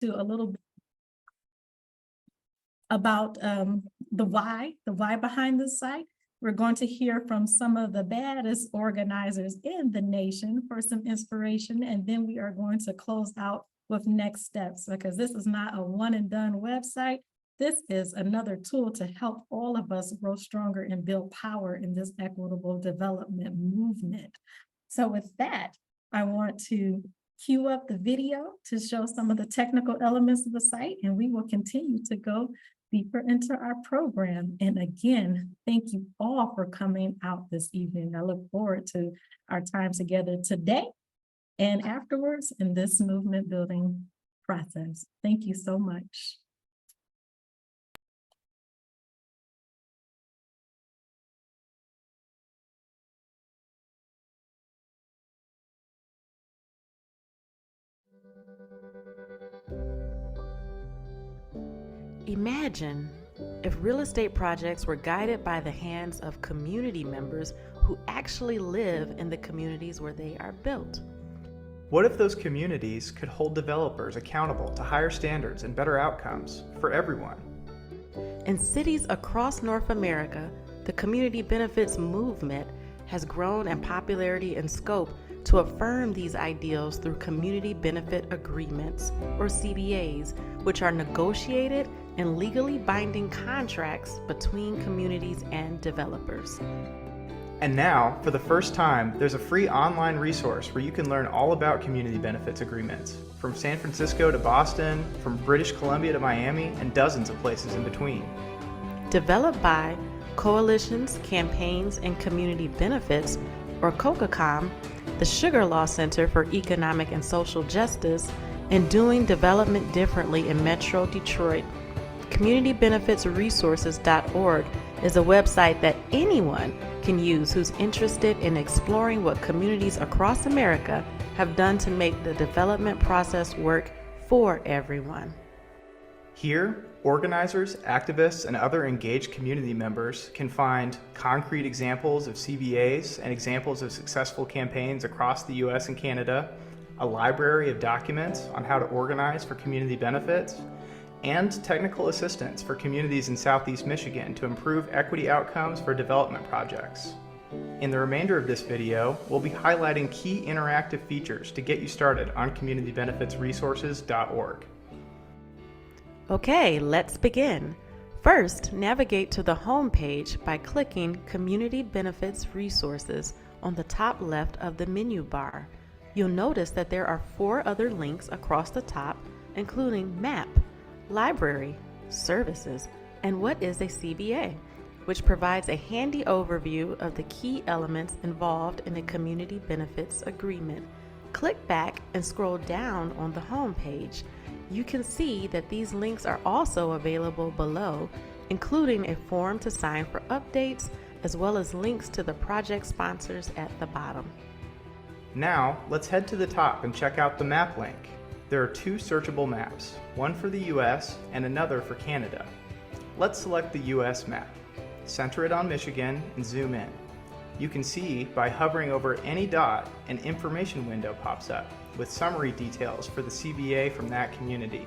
do a little bit about the why behind this site. We're going to hear from some of the baddest organizers in the nation for some inspiration, and then we are going to close out with next steps, because this is not a one and done website. This is another tool to help all of us grow stronger and build power in this equitable development movement. So with that, I want to cue up the video to show some of the technical elements of the site, and we will continue to go deeper into our program. And again, thank you all for coming out this evening. I look forward to our time together today and afterwards in this movement building process. Thank you so much. Imagine if real estate projects were guided by the hands of community members who actually live in the communities where they are built. What if those communities could hold developers accountable to higher standards and better outcomes for everyone? In cities across North America, the community benefits movement has grown in popularity and scope to affirm these ideals through community benefit agreements, or CBAs, which are negotiated and legally binding contracts between communities and developers. And now, for the first time, there's a free online resource where you can learn all about community benefits agreements, from San Francisco to Boston, from British Columbia to Miami, and dozens of places in between. Developed by Coalitions, Campaigns, and Community Benefits, or COCACOM, the Sugar Law Center for Economic and Social Justice, and Doing Development Differently in Metro Detroit, CommunityBenefitsResources.org is a website that anyone can use who's interested in exploring what communities across America have done to make the development process work for everyone. Here, organizers, activists, and other engaged community members can find concrete examples of CBAs and examples of successful campaigns across the US and Canada, a library of documents on how to organize for community benefits, and technical assistance for communities in Southeast Michigan to improve equity outcomes for development projects. In the remainder of this video, we'll be highlighting key interactive features to get you started on CommunityBenefitsResources.org. Okay, let's begin. First, navigate to the home page by clicking Community Benefits Resources on the top left of the menu bar. You'll notice that there are 4 other links across the top, including Map, Library, Services, and What is a CBA, which provides a handy overview of the key elements involved in a community benefits agreement. Click back and scroll down on the home page. You can see that these links are also available below, including a form to sign for updates, as well as links to the project sponsors at the bottom. Now, let's head to the top and check out the map link. There are 2 searchable maps, one for the US and another for Canada. Let's select the US map, center it on Michigan, and zoom in. You can see by hovering over any dot, an information window pops up with summary details for the CBA from that community.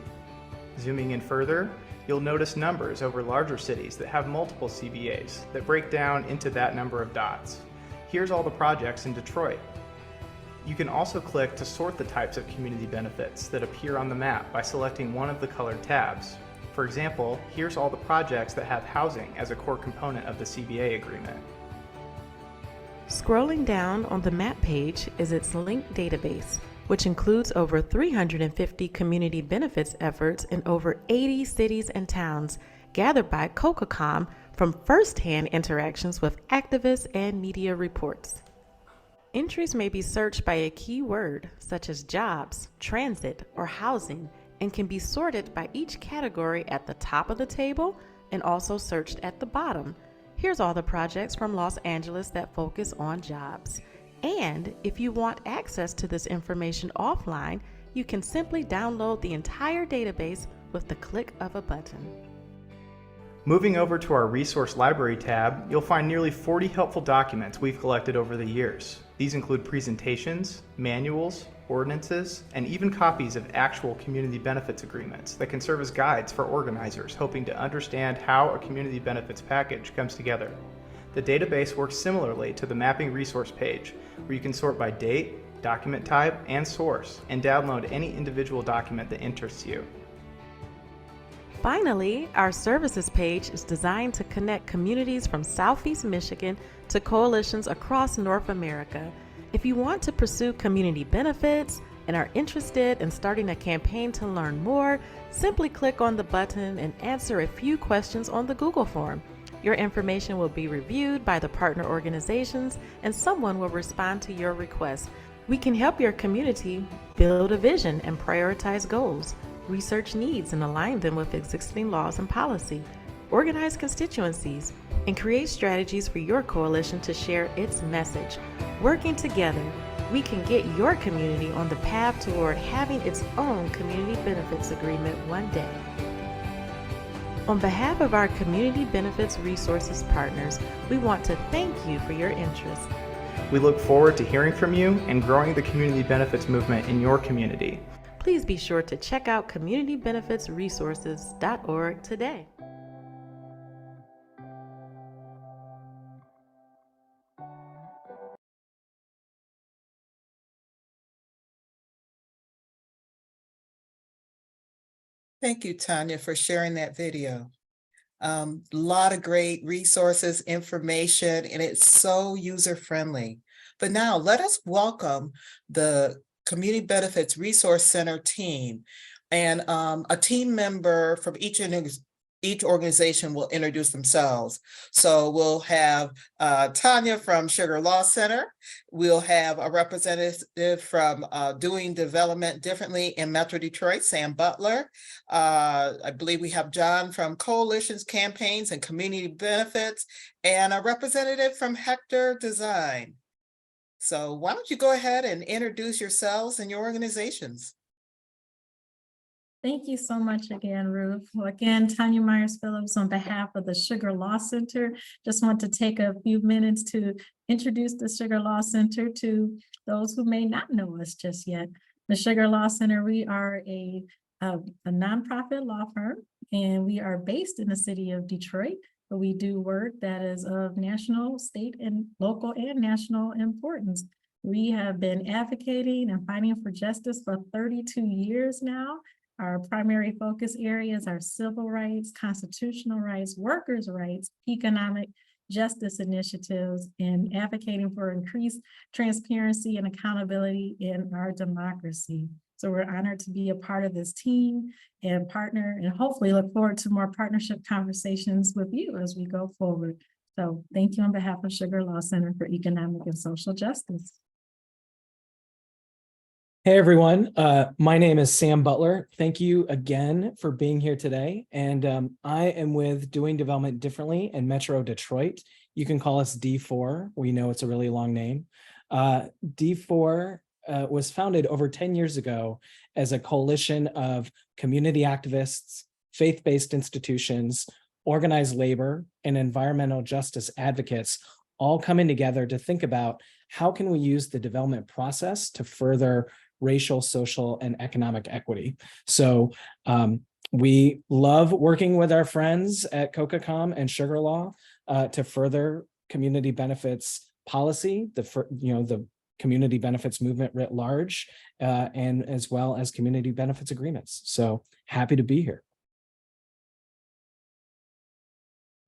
Zooming in further, you'll notice numbers over larger cities that have multiple CBAs that break down into that number of dots. Here's all the projects in Detroit. You can also click to sort the types of community benefits that appear on the map by selecting one of the colored tabs. For example, here's all the projects that have housing as a core component of the CBA agreement. Scrolling down on the map page is its linked database, which includes over 350 community benefits efforts in over 80 cities and towns, gathered by COCACOM from first-hand interactions with activists and media reports. Entries may be searched by a keyword, such as jobs, transit, or housing, and can be sorted by each category at the top of the table and also searched at the bottom. Here's all the projects from Los Angeles that focus on jobs. And if you want access to this information offline, you can simply download the entire database with the click of a button. Moving over to our Resource Library tab, you'll find nearly 40 helpful documents we've collected over the years. These include presentations, manuals, ordinances, and even copies of actual community benefits agreements that can serve as guides for organizers hoping to understand how a community benefits package comes together. The database works similarly to the mapping resource page, where you can sort by date, document type, and source, and download any individual document that interests you. Finally, our services page is designed to connect communities from Southeast Michigan to coalitions across North America. If you want to pursue community benefits and are interested in starting a campaign to learn more, simply click on the button and answer a few questions on the Google form. Your information will be reviewed by the partner organizations and someone will respond to your request. We can help your community build a vision and prioritize goals, research needs and align them with existing laws and policy, organize constituencies, and create strategies for your coalition to share its message. Working together, we can get your community on the path toward having its own community benefits agreement one day. On behalf of our Community Benefits Resources partners, we want to thank you for your interest. We look forward to hearing from you and growing the community benefits movement in your community. Please be sure to check out communitybenefitsresources.org today. Thank you, Tanya, for sharing that video. A lot of great resources, information, and it's so user-friendly. But now let us welcome the Community Benefits Resource Center team. And a team member from each organization will introduce themselves. So we'll have Tanya from Sugar Law Center. We'll have a representative from Doing Development Differently in Metro Detroit, Sam Butler. I believe we have John from Coalitions, Campaigns, and Community Benefits, and a representative from Hector Design. So why don't you go ahead and introduce yourselves and your organizations? Thank you so much again, Ruth. Well, again, Tanya Myers-Phillips on behalf of the Sugar Law Center. Just want to take a few minutes to introduce the Sugar Law Center to those who may not know us just yet. The Sugar Law Center, we are a nonprofit law firm, and we are based in the city of Detroit, but we do work that is of national, state, and local and national importance. We have been advocating and fighting for justice for 32 years now. Our primary focus areas are civil rights, constitutional rights, workers' rights, economic justice initiatives, and advocating for increased transparency and accountability in our democracy. So we're honored to be a part of this team and partner, and hopefully look forward to more partnership conversations with you as we go forward. So thank you on behalf of Sugar Law Center for Economic and Social Justice. Hey everyone, my name is Sam Butler. Thank you again for being here today. And I am with Doing Development Differently in Metro Detroit. You can call us D4. We know it's a really long name. D4 was founded over 10 years ago as a coalition of community activists, faith-based institutions, organized labor, and environmental justice advocates, all coming together to think about how can we use the development process to further racial, social, and economic equity. So we love working with our friends at COCOCOM and Sugar Law to further community benefits policy, the community benefits movement writ large, and as well as community benefits agreements. So happy to be here.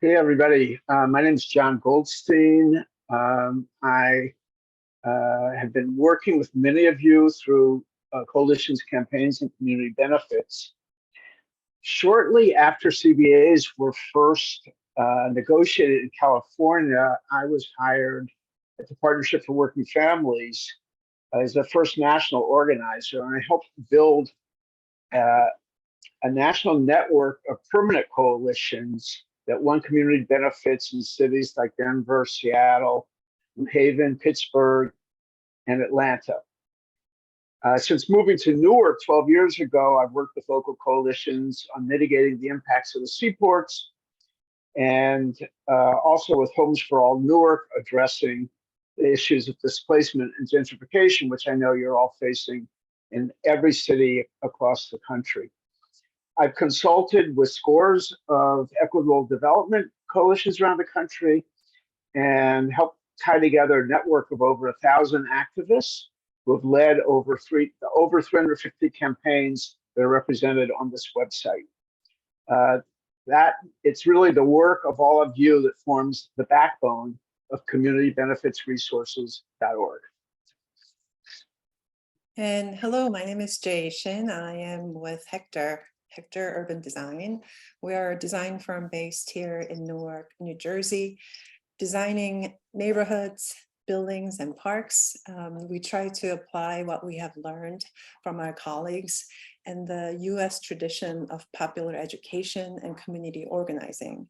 Hey everybody, my name is John Goldstein. I have been working with many of you through coalitions, campaigns, and community benefits. Shortly after CBAs were first negotiated in California, I was hired at the Partnership for Working Families as the first national organizer, and I helped build a national network of permanent coalitions that won community benefits in cities like Denver, Seattle, New Haven, Pittsburgh, and Atlanta. Since moving to Newark 12 years ago, I've worked with local coalitions on mitigating the impacts of the seaports, and also with Homes for All Newark, addressing the issues of displacement and gentrification, which I know you're all facing in every city across the country. I've consulted with scores of equitable development coalitions around the country and helped tie together a network of over 1,000 activists who have led over 350 campaigns that are represented on this website. That it's really the work of all of you that forms the backbone of communitybenefitsresources.org. And hello, my name is Jay Shin. I am with Hector Urban Design. We are a design firm based here in Newark, New Jersey, designing neighborhoods, buildings, and parks. We try to apply what we have learned from our colleagues and the US tradition of popular education and community organizing.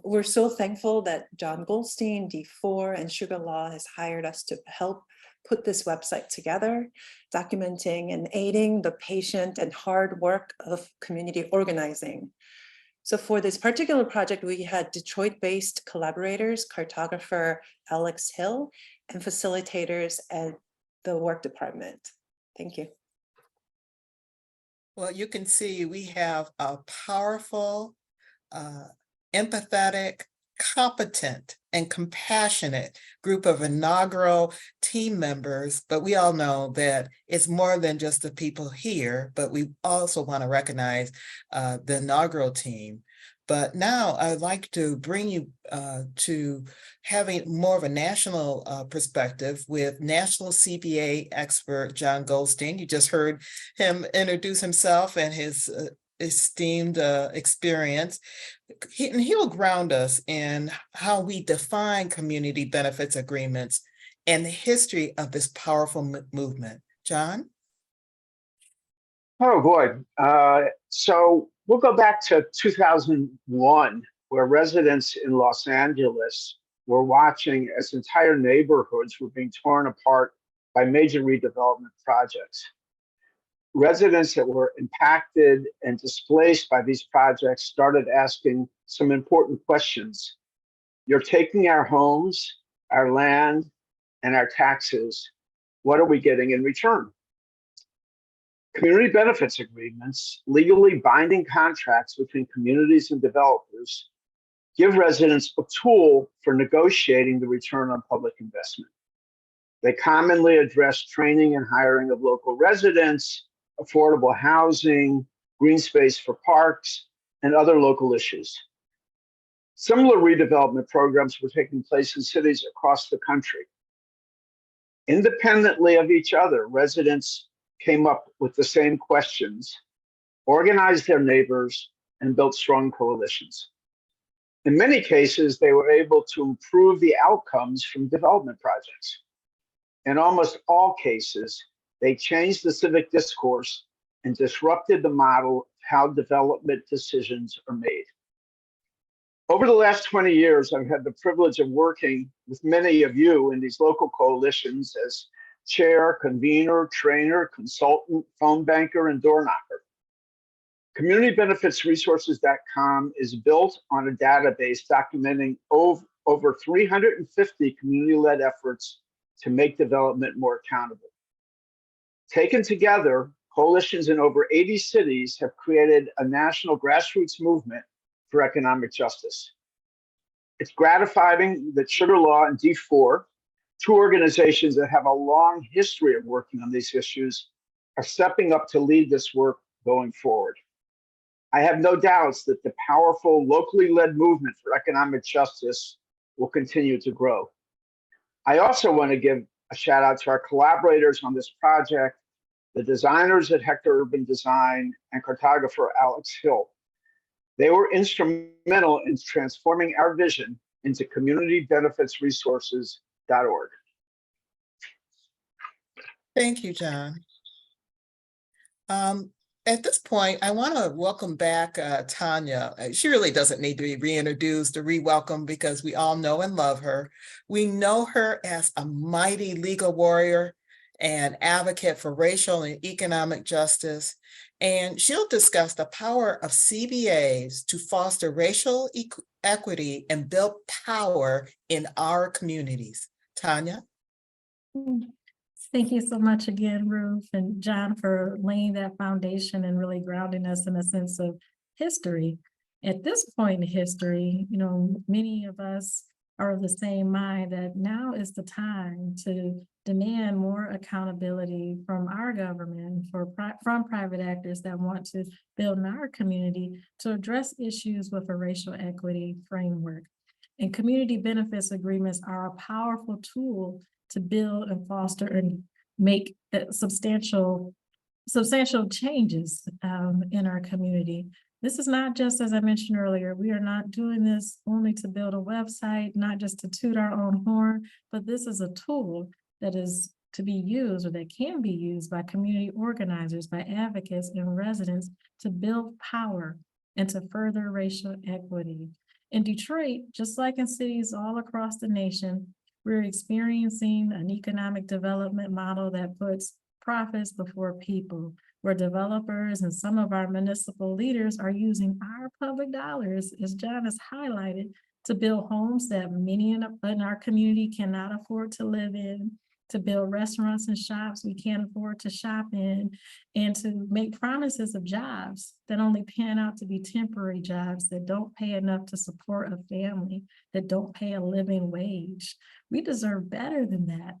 We're so thankful that John Goldstein, D4, and Sugar Law has hired us to help put this website together, documenting and aiding the patient and hard work of community organizing. So for this particular project, we had Detroit-based collaborators, cartographer Alex Hill, and facilitators at the work department. Thank you. Well, you can see we have a powerful, empathetic, competent, and compassionate group of inaugural team members, but we all know that it's more than just the people here, but we also want to recognize the inaugural team. But now I'd like to bring you to having more of a national perspective with national CBA expert John Goldstein. You just heard him introduce himself and his esteemed experience. He'll ground us in how we define community benefits agreements and the history of this powerful movement. John? Oh boy. So we'll go back to 2001, where residents in Los Angeles were watching as entire neighborhoods were being torn apart by major redevelopment projects. Residents that were impacted and displaced by these projects started asking some important questions. You're taking our homes, our land, and our taxes. What are we getting in return? Community benefits agreements, legally binding contracts between communities and developers, give residents a tool for negotiating the return on public investment. They commonly address training and hiring of local residents, affordable housing, green space for parks, and other local issues. Similar redevelopment programs were taking place in cities across the country. Independently of each other, residents came up with the same questions, organized their neighbors, and built strong coalitions. In many cases, they were able to improve the outcomes from development projects. In almost all cases, they changed the civic discourse and disrupted the model of how development decisions are made. Over the last 20 years, I've had the privilege of working with many of you in these local coalitions as chair, convener, trainer, consultant, phone banker, and door knocker. CommunityBenefitsResources.com is built on a database documenting over 350 community-led efforts to make development more accountable. Taken together, coalitions in over 80 cities have created a national grassroots movement for economic justice. It's gratifying that Sugar Law and D4, two organizations that have a long history of working on these issues, are stepping up to lead this work going forward. I have no doubts that the powerful locally led movement for economic justice will continue to grow. I also want to give a shout out to our collaborators on this project, the designers at Hector Urban Design and cartographer Alex Hill. They were instrumental in transforming our vision into communitybenefitsresources.org. Thank you, John. At this point, I want to welcome back Tanya. She really doesn't need to be reintroduced or re-welcomed because we all know and love her. We know her as a mighty legal warrior and advocate for racial and economic justice. And she'll discuss the power of CBAs to foster racial equity and build power in our communities. Tanya? Thank you so much again, Ruth and John, for laying that foundation and really grounding us in a sense of history. At this point in history, you know, many of us are of the same mind that now is the time to demand more accountability from our government, from private actors that want to build in our community to address issues with a racial equity framework. And community benefits agreements are a powerful tool to build and foster and make substantial changes in our community. This is not just, as I mentioned earlier, we are not doing this only to build a website, not just to toot our own horn, but this is a tool that is to be used, or that can be used by community organizers, by advocates and residents to build power and to further racial equity. In Detroit, just like in cities all across the nation, we're experiencing an economic development model that puts profits before people, where developers and some of our municipal leaders are using our public dollars, as John has highlighted, to build homes that many in our community cannot afford to live in, to build restaurants and shops we can't afford to shop in, and to make promises of jobs that only pan out to be temporary jobs that don't pay enough to support a family, that don't pay a living wage. We deserve better than that.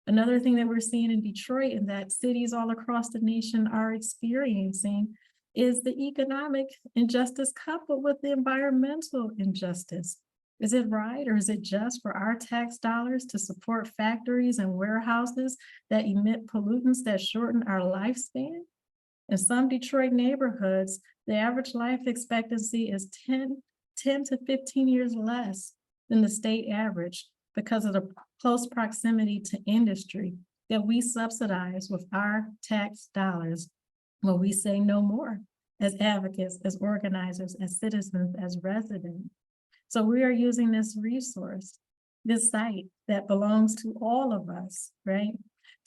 Another thing that we're seeing in Detroit and that cities all across the nation are experiencing is the economic injustice coupled with the environmental injustice. Is it right, or is it just for our tax dollars to support factories and warehouses that emit pollutants that shorten our lifespan? In some Detroit neighborhoods, the average life expectancy is 10 to 15 years less than the state average because of the close proximity to industry that we subsidize with our tax dollars. Well, we say no more as advocates, as organizers, as citizens, as residents. So we are using this resource, this site that belongs to all of us, right?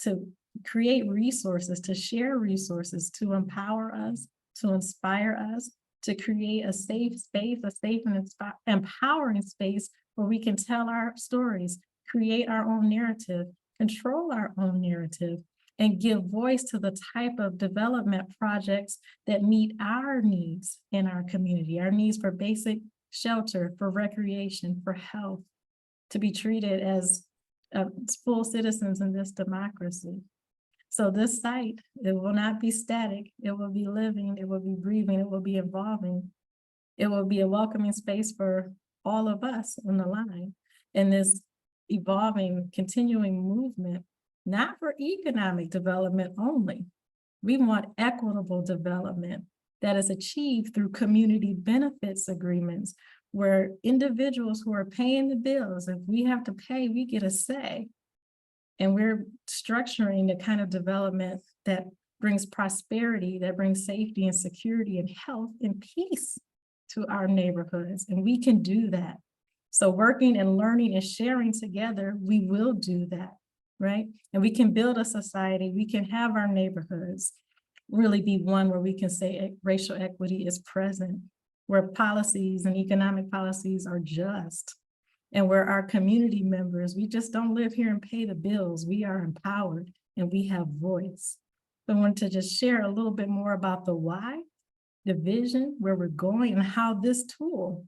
To create resources, to share resources, to empower us, to inspire us, to create a safe space, a safe and empowering space where we can tell our stories, create our own narrative, control our own narrative, and give voice to the type of development projects that meet our needs in our community, our needs for basic shelter, for recreation, for health, to be treated as full citizens in this democracy. So this site, it will not be static, it will be living, it will be breathing, it will be evolving. It will be a welcoming space for all of us on the line in this evolving, continuing movement, not for economic development only. We want equitable development that is achieved through community benefits agreements, where individuals who are paying the bills, if we have to pay, we get a say. And we're structuring the kind of development that brings prosperity, that brings safety and security and health and peace to our neighborhoods. And we can do that. So working and learning and sharing together, we will do that, right? And we can build a society, we can have our neighborhoods really be one where we can say racial equity is present, where policies and economic policies are just, and where our community members, we just don't live here and pay the bills. We are empowered and we have voice. So I wanted to just share a little bit more about the why, the vision, where we're going, and how this tool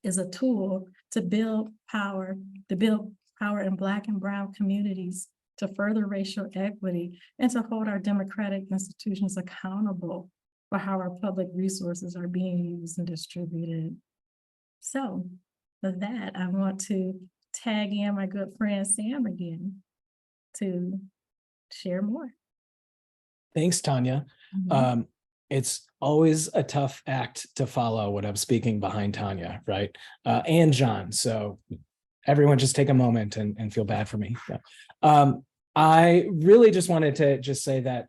is a tool to build power in Black and Brown communities, to further racial equity, and to hold our democratic institutions accountable for how our public resources are being used and distributed. So with that, I want to tag in my good friend Sam again to share more. Thanks, Tanya. It's always a tough act to follow when I'm speaking behind Tanya, right? And John. So everyone just take a moment and feel bad for me. Yeah. I really just wanted to just say that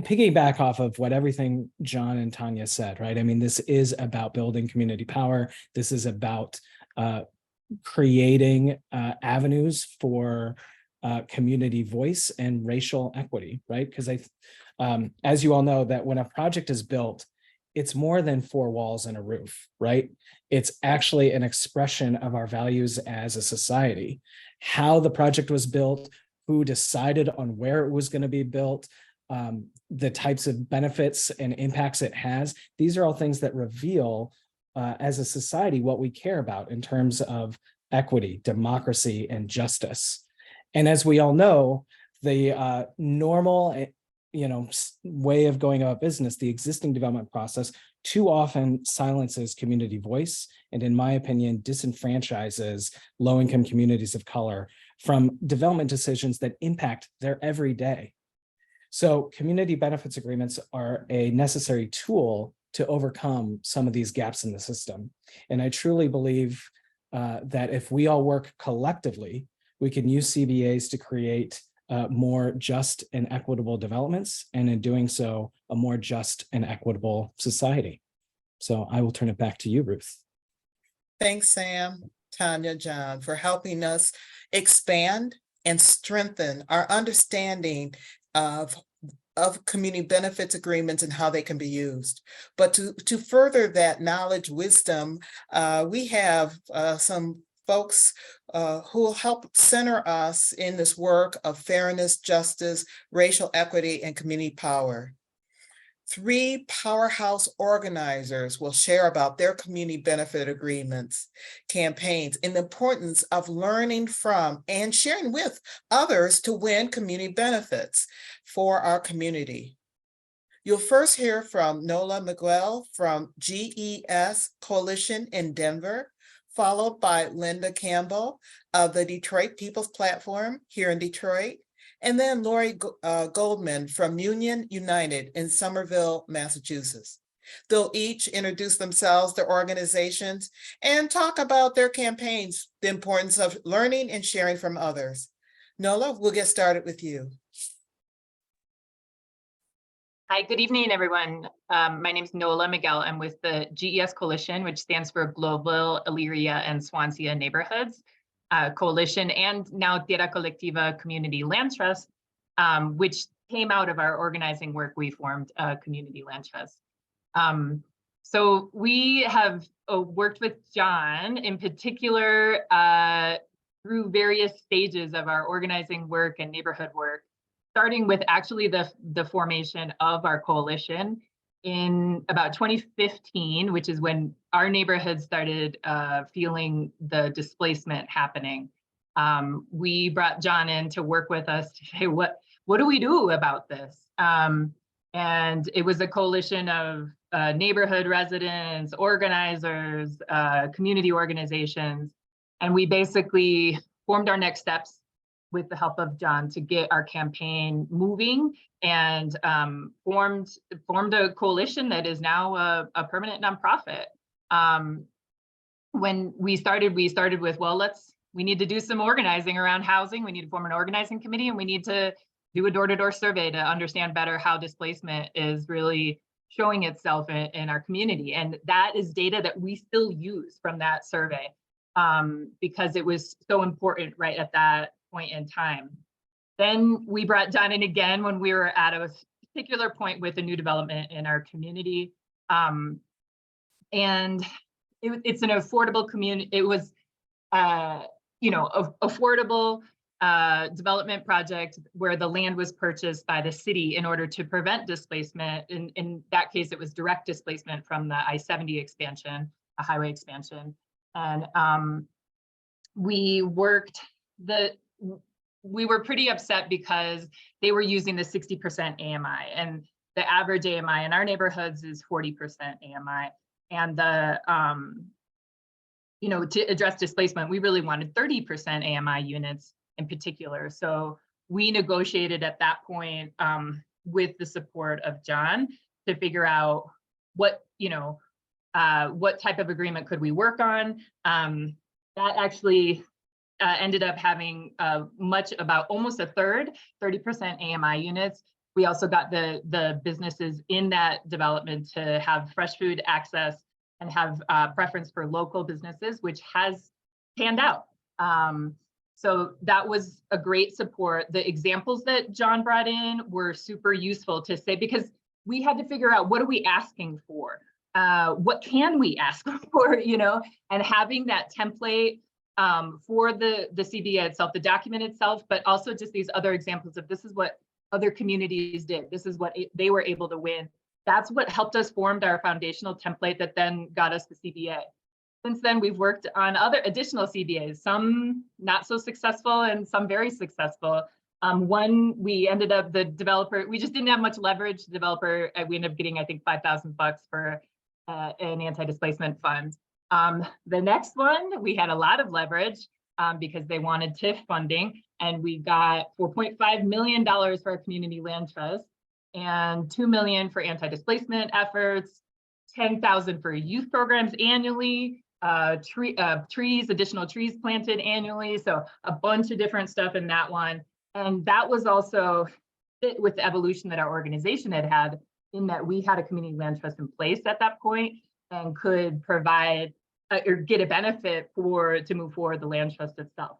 piggyback off of what everything John and Tanya said, right? I mean, this is about building community power. This is about creating avenues for community voice and racial equity, right? Because as you all know, that when a project is built, it's more than four walls and a roof, right? It's actually an expression of our values as a society. How the project was built, who decided on where it was going to be built, the types of benefits and impacts it has. These are all things that reveal as a society what we care about in terms of equity, democracy, and justice. And as we all know, the normal way of going about business, the existing development process, too often silences community voice, and in my opinion, disenfranchises low-income communities of color from development decisions that impact their everyday. So community benefits agreements are a necessary tool to overcome some of these gaps in the system. And I truly believe that if we all work collectively, we can use CBAs to create more just and equitable developments, and in doing so, a more just and equitable society. So I will turn it back to you, Ruth. Thanks, Sam, Tanya, John, for helping us expand and strengthen our understanding of community benefits agreements and how they can be used. But to further that knowledge, wisdom, we have some folks who will help center us in this work of fairness, justice, racial equity, and community power. 3 powerhouse organizers will share about their community benefit agreements, campaigns, and the importance of learning from and sharing with others to win community benefits for our community. You'll first hear from Nola Miguel from GES Coalition in Denver, followed by Linda Campbell of the Detroit People's Platform here in Detroit, and then Lori Goldman from Union United in Somerville, Massachusetts. They'll each introduce themselves, their organizations, and talk about their campaigns, the importance of learning and sharing from others. Nola, we'll get started with you. Hi, good evening, everyone. My name is Nola Miguel. I'm with the GES Coalition, which stands for Global Elyria and Swansea Neighborhoods Coalition, and now Tierra Colectiva Community Land Trust, which came out of our organizing work. We formed a community land trust. So we have worked with John in particular through various stages of our organizing work and neighborhood work, starting with actually the formation of our coalition in about 2015, which is when our neighborhood started feeling the displacement happening. We brought John in to work with us to say, what do we do about this? And it was a coalition of neighborhood residents, organizers, community organizations, and we basically formed our next steps with the help of John to get our campaign moving, and formed a coalition that is now a permanent nonprofit. When we started with, well, we need to do some organizing around housing. We need to form an organizing committee, and we need to do a door-to-door survey to understand better how displacement is really showing itself in our community. And that is data that we still use from that survey because it was so important right at that point in time. Then we brought John in again when we were at a particular point with a new development in our community. And it's an affordable community. It was, affordable development project where the land was purchased by the city in order to prevent displacement. In that case, it was direct displacement from the I-70 expansion, a highway expansion. And we were pretty upset because they were using the 60% AMI, and the average AMI in our neighborhoods is 40% AMI. And to address displacement, we really wanted 30% AMI units in particular. So we negotiated at that point with the support of John to figure out what type of agreement could we work on. That actually ended up having almost a third, 30% AMI units. We also got the businesses in that development to have fresh food access and have preference for local businesses, which has panned out. So that was a great support. The examples that John brought in were super useful to say, because we had to figure out, what are we asking for? What can we ask for, and having that template for the CBA itself, the document itself, but also just these other examples of this is what other communities did. This is what they were able to win. That's what helped us form our foundational template that then got us the CBA. Since then, we've worked on other additional CBAs, some not so successful and some very successful. One, we ended up, the developer, we just didn't have much leverage. The developer, we ended up getting, I think, $5,000 for an anti-displacement fund. The next one, we had a lot of leverage because they wanted TIF funding, and we got $4.5 million for our community land trust and $2 million for anti-displacement efforts, $10,000 for youth programs annually, additional trees planted annually. So a bunch of different stuff in that one. And that was also fit with the evolution that our organization had in that we had a community land trust in place at that point and could provide or get a benefit to move forward the land trust itself.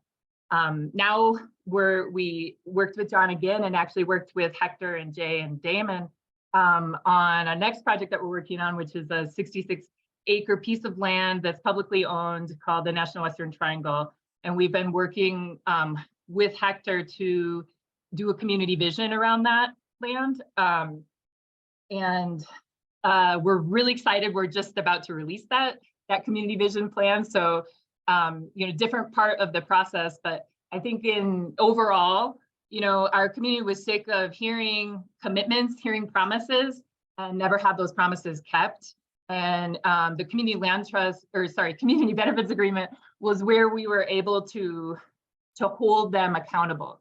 Now we worked with John again and actually worked with Hector and Jay and Damon on a next project that we're working on, which is a 66-acre piece of land that's publicly owned called the National Western Triangle. And we've been working with Hector to do a community vision around that land. We're really excited. We're just about to release that community vision plan. So, different part of the process, but I think overall, our community was sick of hearing commitments, hearing promises, and never have those promises kept. And the community land trust, community benefits agreement was where we were able to hold them accountable.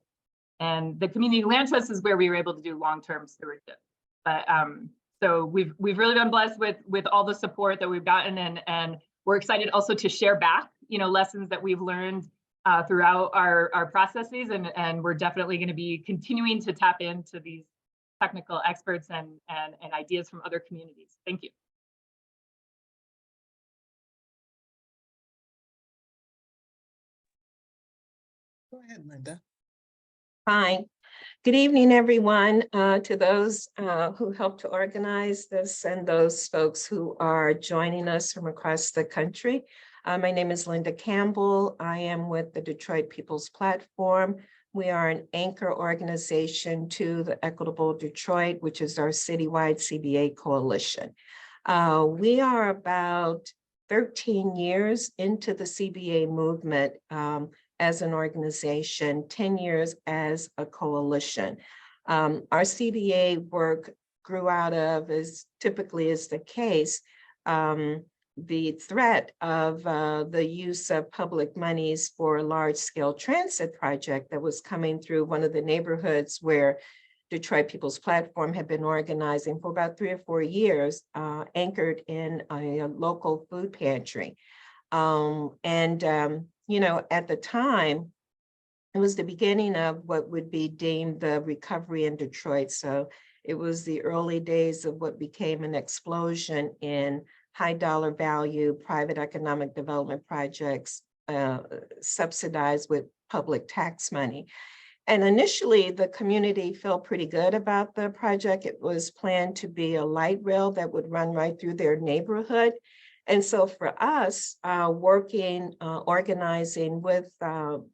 And the community land trust is where we were able to do long-term stewardship. But so we've really been blessed with all the support that we've gotten, and we're excited also to share back, lessons that we've learned throughout our processes, and we're definitely going to be continuing to tap into these technical experts and ideas from other communities. Thank you. Go ahead, Linda. Hi, good evening, everyone. To those who helped to organize this and those folks who are joining us from across the country. My name is Linda Campbell. I am with the Detroit People's Platform. We are an anchor organization to the Equitable Detroit, which is our citywide CBA coalition. We are about 13 years into the CBA movement as an organization, 10 years as a coalition. Our CBA work grew out of, as typically is the case, the threat of the use of public monies for a large-scale transit project that was coming through one of the neighborhoods where Detroit People's Platform had been organizing for about 3 or 4 years, anchored in a local food pantry. At the time, it was the beginning of what would be deemed the recovery in Detroit. So it was the early days of what became an explosion in high dollar value private economic development projects subsidized with public tax money. And initially, the community felt pretty good about the project. It was planned to be a light rail that would run right through their neighborhood. And so for us, organizing with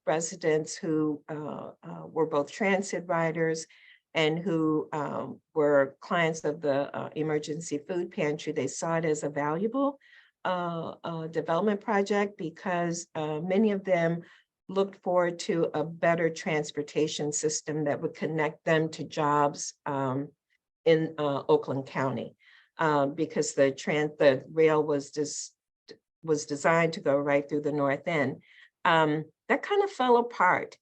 residents who were both transit riders and who were clients of the emergency food pantry, they saw it as a valuable development project because many of them looked forward to a better transportation system that would connect them to jobs in Oakland County. Because the rail was designed to go right through the north end. That kind of fell apart.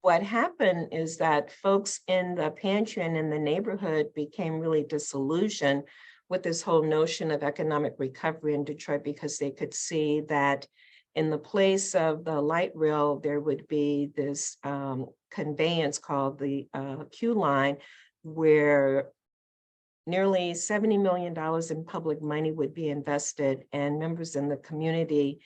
What happened is that folks in the pantry and in the neighborhood became really disillusioned with this whole notion of economic recovery in Detroit because they could see that in the place of the light rail, there would be this conveyance called the Q line, where nearly $70 million in public money would be invested, and members in the community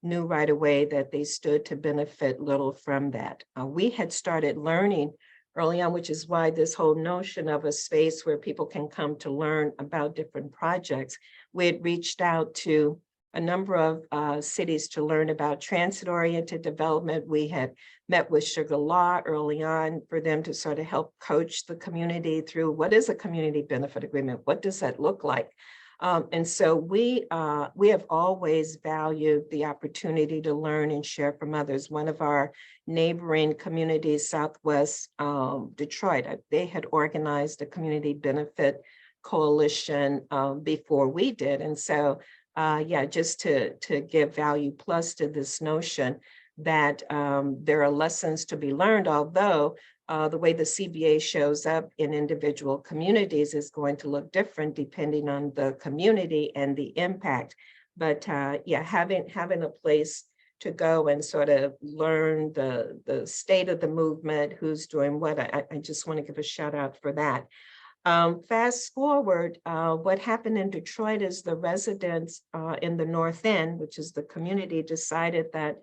knew right away that they stood to benefit little from that. We had started learning early on, which is why this whole notion of a space where people can come to learn about different projects. We had reached out to a number of cities to learn about transit-oriented development. We had met with Sugar Law early on for them to sort of help coach the community through what is a community benefit agreement? What does that look like? And so we have always valued the opportunity to learn and share from others. One of our neighboring communities, Southwest Detroit, they had organized a community benefit coalition before we did. And so, yeah, just to give value plus to this notion that there are lessons to be learned, although the way the CBA shows up in individual communities is going to look different depending on the community and the impact. But yeah, having a place to go and sort of learn the state of the movement, who's doing what, I just want to give a shout out for that. Fast forward, what happened in Detroit is the residents in the North End, which is the community, decided that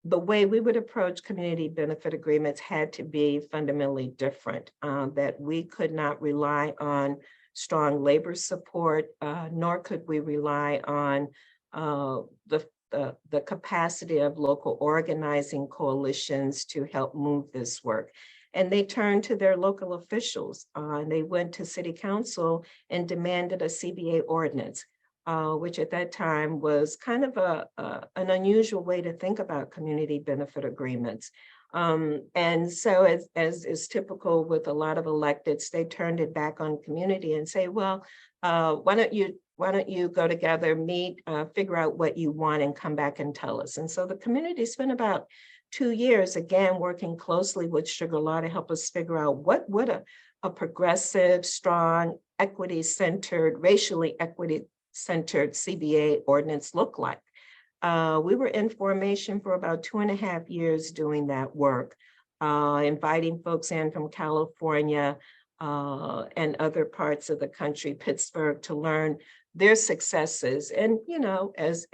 the way we would approach community benefit agreements had to be fundamentally different, that we could not rely on strong labor support, nor could we rely on the capacity of local organizing coalitions to help move this work. And they turned to their local officials, and they went to city council and demanded a CBA ordinance, which at that time was kind of an unusual way to think about community benefit agreements. And so as is typical with a lot of electeds, they turned it back on community and say, well, why don't you go together, meet, figure out what you want and come back and tell us. And so the community spent about 2 years, again, working closely with Sugar Law to help us figure out what would a progressive, strong, equity-centered, racially equity-centered CBA ordinance look like. We were in formation for about 2.5 years doing that work, inviting folks in from California and other parts of the country, Pittsburgh, to learn their successes. And, you know, as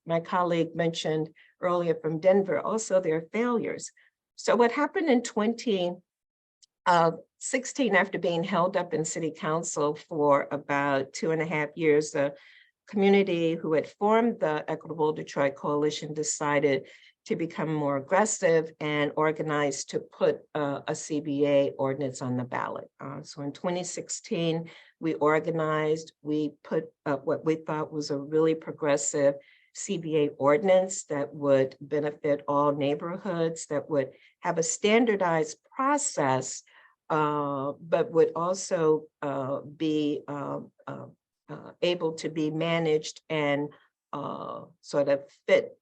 my colleague mentioned earlier from Denver, also their failures. So what happened in 2016, after being held up in city council for about 2.5 years, the community who had formed the Equitable Detroit Coalition decided to become more aggressive and organized to put a CBA ordinance on the ballot. So in 2016, we organized, we put up what we thought was a really progressive CBA ordinance that would benefit all neighborhoods, that would have a standardized process, but would also be able to be managed and sort of fit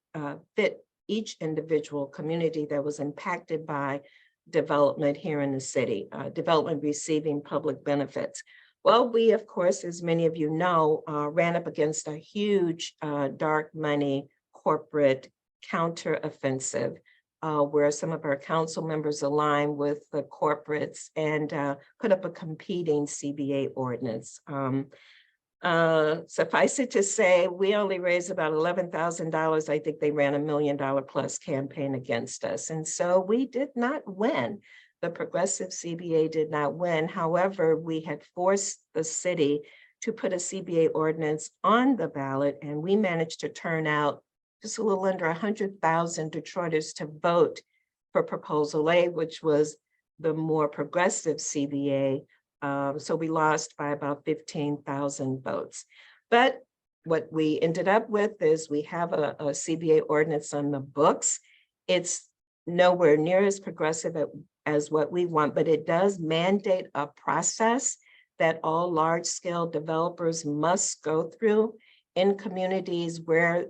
each individual community that was impacted by development here in the city, development receiving public benefits. Well, we, of course, as many of you know, ran up against a huge dark money corporate counteroffensive, where some of our council members aligned with the corporates and put up a competing CBA ordinance. Suffice it to say, we only raised about $11,000. I think they ran $1 million plus campaign against us. And so we did not win. The progressive CBA did not win. However, we had forced the city to put a CBA ordinance on the ballot, and we managed to turn out just a little under 100,000 Detroiters to vote for Proposal A, which was the more progressive CBA. So we lost by about 15,000 votes. But what we ended up with is we have a CBA ordinance on the books. It's nowhere near as progressive as what we want, but it does mandate a process that all large-scale developers must go through in communities where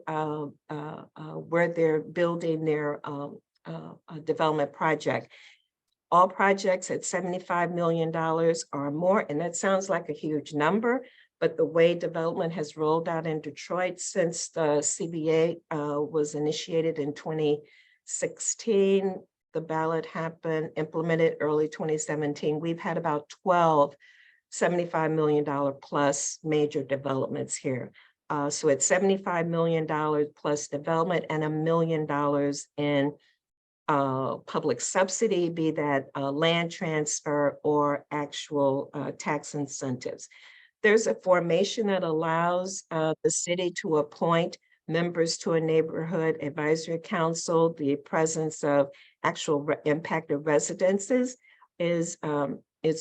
they're building their development project. All projects at $75 million or more, and that sounds like a huge number, but the way development has rolled out in Detroit since the CBA was initiated in 2016, the ballot happened, implemented early 2017, we've had about 12 $75 million plus major developments here. So it's $75 million plus development and $1 million in public subsidy, be that land transfer or actual tax incentives. There's a formation that allows the city to appoint members to a neighborhood advisory council. The presence of actual impacted residences is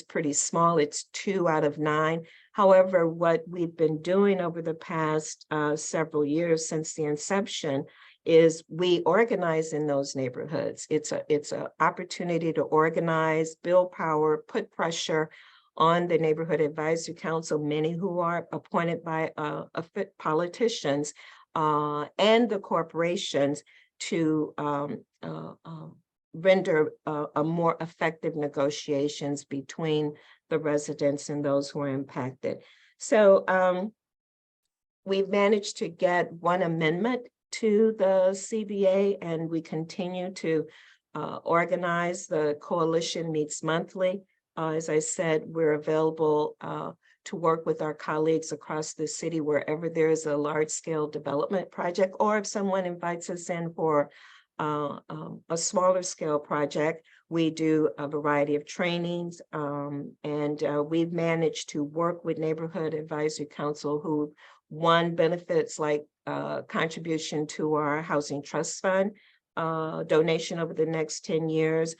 pretty small. It's 2 out of 9. However, what we've been doing over the past several years since the inception is we organize in those neighborhoods. It's an opportunity to organize, build power, put pressure on the neighborhood advisory council, many who are appointed by politicians and the corporations to render a more effective negotiations between the residents and those who are impacted. So we've managed to get one amendment to the CBA, and we continue to organize. The coalition meets monthly. As I said, we're available to work with our colleagues across the city wherever there is a large-scale development project, or if someone invites us in for a smaller scale project, we do a variety of trainings, and we've managed to work with Neighborhood Advisory Council, who one benefits like contribution to our Housing Trust Fund, donation over the next 10 years,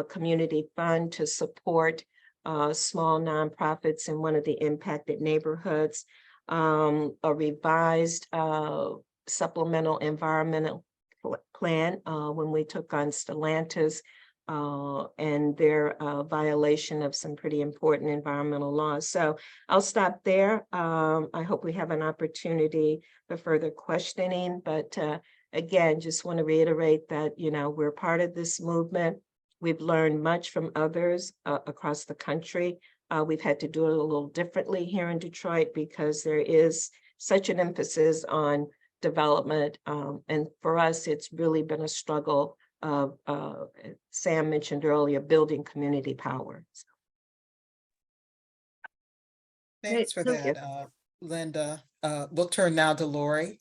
community fund to support small nonprofits in one of the impacted neighborhoods, a revised supplemental environmental plan when we took on Stellantis and their violation of some pretty important environmental laws. So I'll stop there. I hope we have an opportunity for further questioning, but again, just want to reiterate that, you know, we're part of this movement. We've learned much from others across the country. We've had to do it a little differently here in Detroit because there is such an emphasis on development. And for us, it's really been a struggle of, Sam mentioned earlier, building community power. Thanks for that, Linda. We'll turn now to Lori.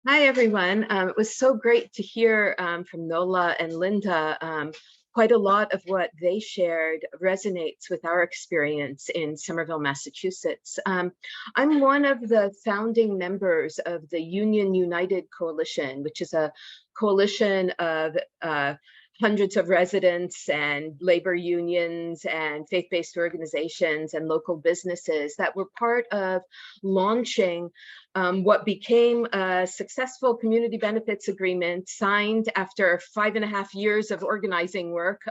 Hi, everyone. It was so great to hear from Nola and Linda. Quite a lot of what they shared resonates with our experience in Somerville, Massachusetts. I'm one of the founding members of the Union United Coalition, which is a coalition of hundreds of residents and labor unions and faith-based organizations and local businesses that were part of launching what became a successful community benefits agreement signed after 5.5 years of organizing work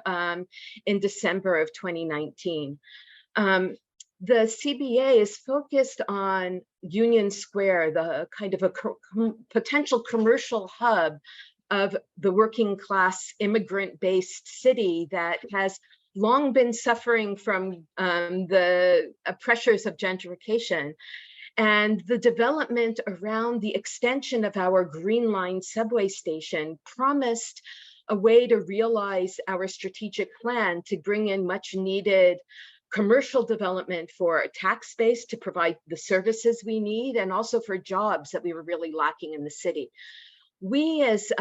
in December of 2019. The CBA is focused on Union Square, the kind of a potential commercial hub of the working class immigrant-based city that has long been suffering from the pressures of gentrification. And the development around the extension of our Green Line subway station promised a way to realize our strategic plan to bring in much needed commercial development for a tax base to provide the services we need, and also for jobs that we were really lacking in the city. We as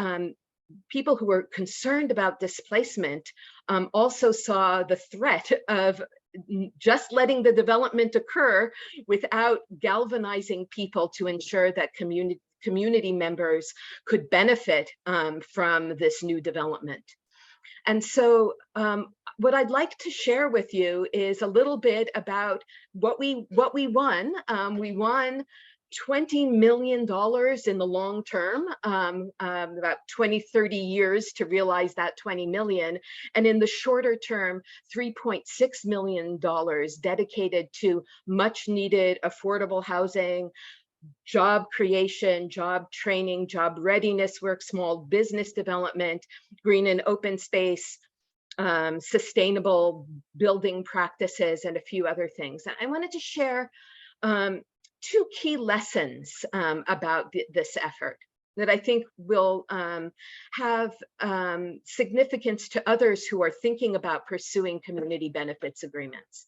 people who were concerned about displacement also saw the threat of just letting the development occur without galvanizing people to ensure that community members could benefit from this new development. And so what I'd like to share with you is a little bit about what we won. We won $20 million in the long term, about 20, 30 years to realize that 20 million. And in the shorter term, $3.6 million dedicated to much needed affordable housing, job creation, job training, job readiness work, small business development, green and open space, sustainable building practices, and a few other things. And I wanted to share 2 key lessons about this effort that I think will have significance to others who are thinking about pursuing community benefits agreements.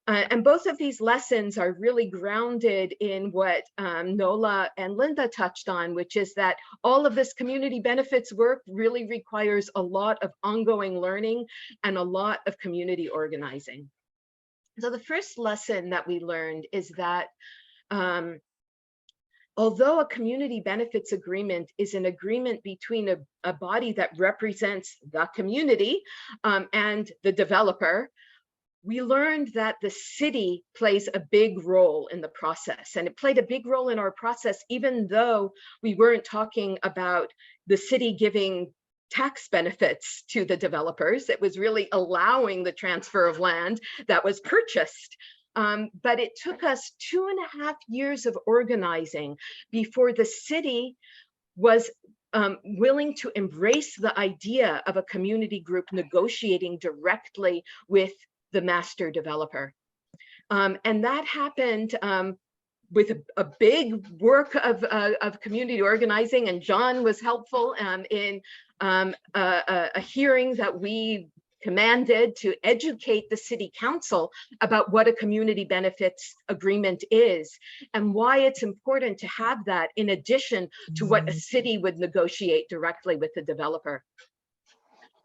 And both of these lessons are really grounded in what Nola and Linda touched on, which is that all of this community benefits work really requires a lot of ongoing learning and a lot of community organizing. So the first lesson that we learned is that although a community benefits agreement is an agreement between a body that represents the community and the developer, we learned that the city plays a big role in the process, and it played a big role in our process, even though we weren't talking about the city giving tax benefits to the developers. It was really allowing the transfer of land that was purchased. But it took us 2.5 years of organizing before the city was willing to embrace the idea of a community group negotiating directly with the master developer. And that happened with a big work of community organizing, and John was helpful in a hearing that we commanded to educate the city council about what a community benefits agreement is and why it's important to have that in addition to what a city would negotiate directly with the developer.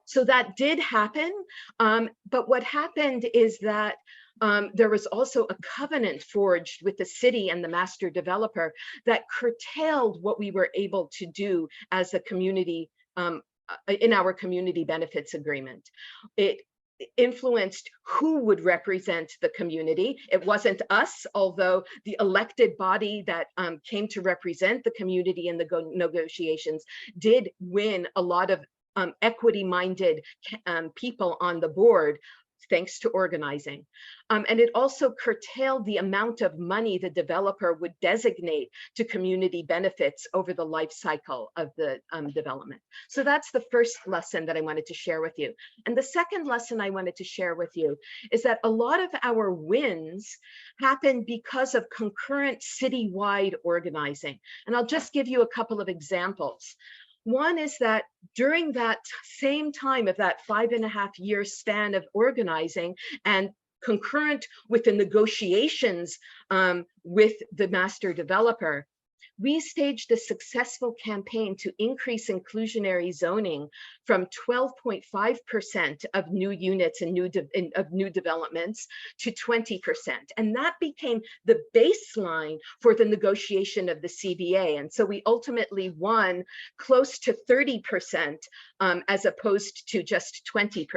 So that did happen, but what happened is that there was also a covenant forged with the city and the master developer that curtailed what we were able to do as a community in our community benefits agreement. It influenced who would represent the community. It wasn't us, although the elected body that came to represent the community in the negotiations did win a lot of equity-minded people on the board, thanks to organizing. And it also curtailed the amount of money the developer would designate to community benefits over the life cycle of the development. So that's the first lesson that I wanted to share with you. And the second lesson I wanted to share with you is that a lot of our wins happen because of concurrent citywide organizing. And I'll just give you a couple of examples. One is that during that same time of that 5.5 year span of organizing and concurrent with the negotiations with the master developer, we staged a successful campaign to increase inclusionary zoning from 12.5% of new units and new developments to 20%. And that became the baseline for the negotiation of the CBA. And so we ultimately won close to 30% as opposed to just 20%.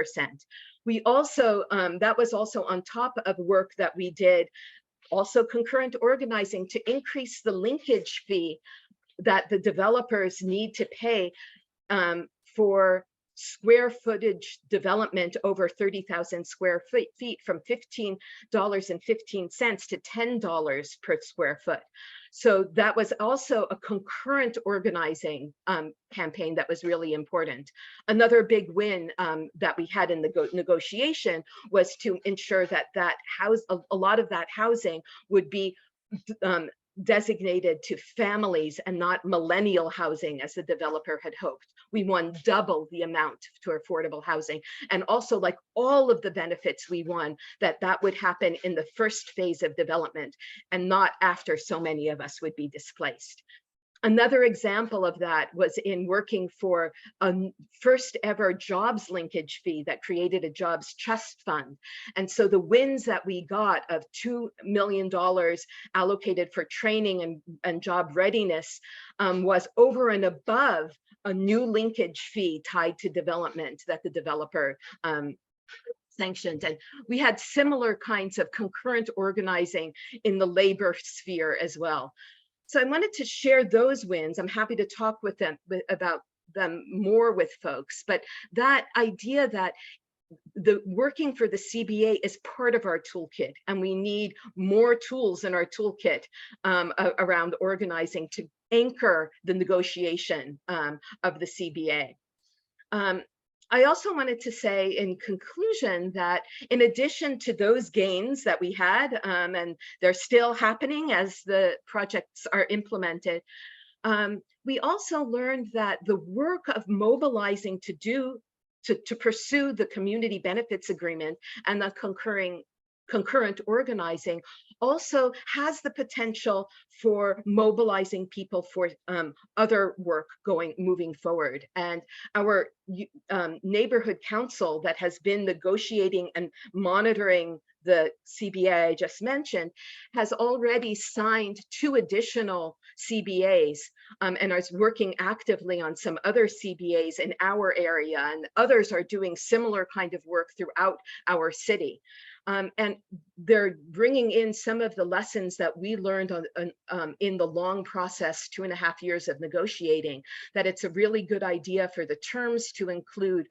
We also, that was also on top of work that we did, also concurrent organizing to increase the linkage fee that the developers need to pay for square footage development over 30,000 square feet from $15.15 to $10 per square foot. So that was also a concurrent organizing campaign that was really important. Another big win that we had in the negotiation was to ensure that a lot of that housing would be designated to families and not millennial housing as the developer had hoped. We won double the amount to affordable housing. And also, like all of the benefits we won, that would happen in the first phase of development and not after so many of us would be displaced. Another example of that was in working for a first ever jobs linkage fee that created a jobs trust fund. And so the wins that we got of $2 million allocated for training and job readiness was over and above a new linkage fee tied to development that the developer sanctioned. And we had similar kinds of concurrent organizing in the labor sphere as well. So I wanted to share those wins. I'm happy to talk about them more with folks, but that idea that the working for the CBA is part of our toolkit, and we need more tools in our toolkit around organizing to anchor the negotiation of the CBA. I also wanted to say in conclusion that in addition to those gains that we had, and they're still happening as the projects are implemented, we also learned that the work of mobilizing to pursue the community benefits agreement and the concurrent organizing also has the potential for mobilizing people for other work moving forward. And our neighborhood council that has been negotiating and monitoring the CBA I just mentioned has already signed 2 additional CBAs and is working actively on some other CBAs in our area, and others are doing similar kind of work throughout our city. And they're bringing in some of the lessons that we learned in the long process, 2.5 years of negotiating, that it's a really good idea for the terms to include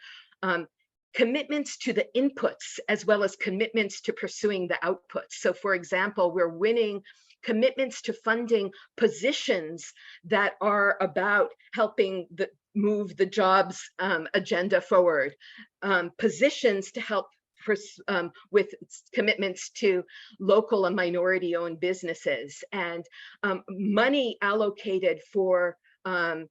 commitments to the inputs as well as commitments to pursuing the outputs. So for example, we're winning commitments to funding positions that are about helping move the jobs agenda forward, positions to help with commitments to local and minority owned businesses, and money allocated for our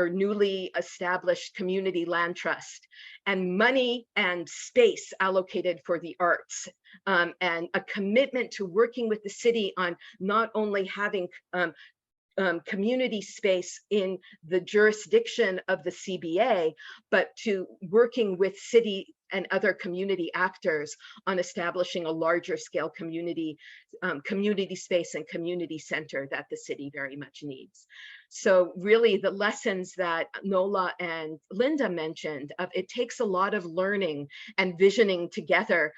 newly established community land trust, and money and space allocated for the arts, and a commitment to working with the city on not only having community space in the jurisdiction of the CBA, but to working with city and other community actors on establishing a larger scale community space and community center that the city very much needs. So really the lessons that Nola and Linda mentioned, it takes a lot of learning and visioning together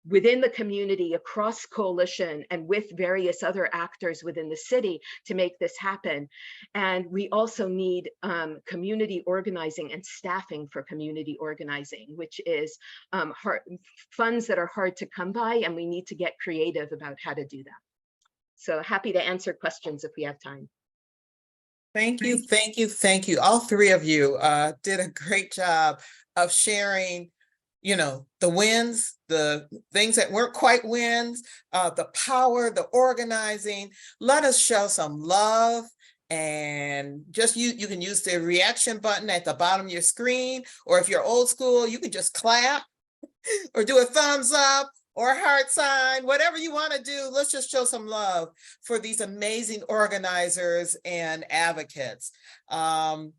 within the community, across coalition, and with various other actors within the city to make this happen. And we also need community organizing and staffing for community organizing, which is funds that are hard to come by, and we need to get creative about how to do that. So happy to answer questions if we have time. Thank you, thank you, thank you. All 3 of you did a great job of sharing, you know, the wins, the things that weren't quite wins, the power, the organizing. Let us show some love, and just you can use the reaction button at the bottom of your screen, or if you're old school, you can just clap or do a thumbs up or a heart sign, whatever you want to do. Let's just show some love for these amazing organizers and advocates. Now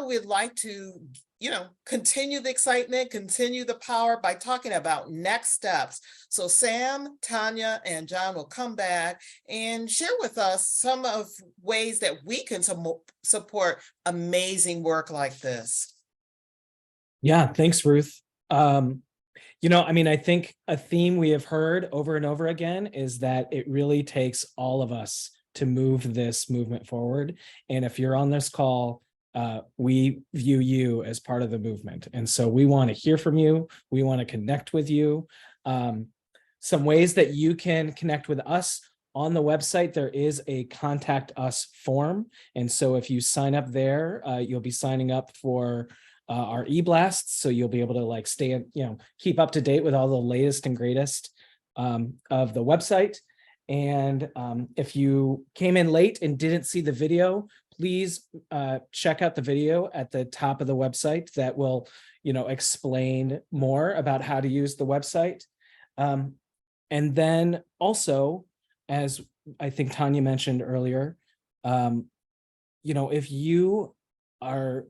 we'd like to, you know, continue the excitement, continue the power by talking about next steps. So Sam, Tanya, and John will come back and share with us some of ways that we can support amazing work like this. Yeah, thanks, Ruth. You know, I mean, I think a theme we have heard over and over again is that it really takes all of us to move this movement forward. And if you're on this call, we view you as part of the movement. And so we want to hear from you. We want to connect with you. Some ways that you can connect with us: on the website, there is a contact us form. And so if you sign up there, you'll be signing up for our e-blasts. So you'll be able to like stay, you know, keep up to date with all the latest and greatest of the website. And if you came in late and didn't see the video, please check out the video at the top of the website that will, you know, explain more about how to use the website. And then also, as I think Tanya mentioned earlier, you know, if you are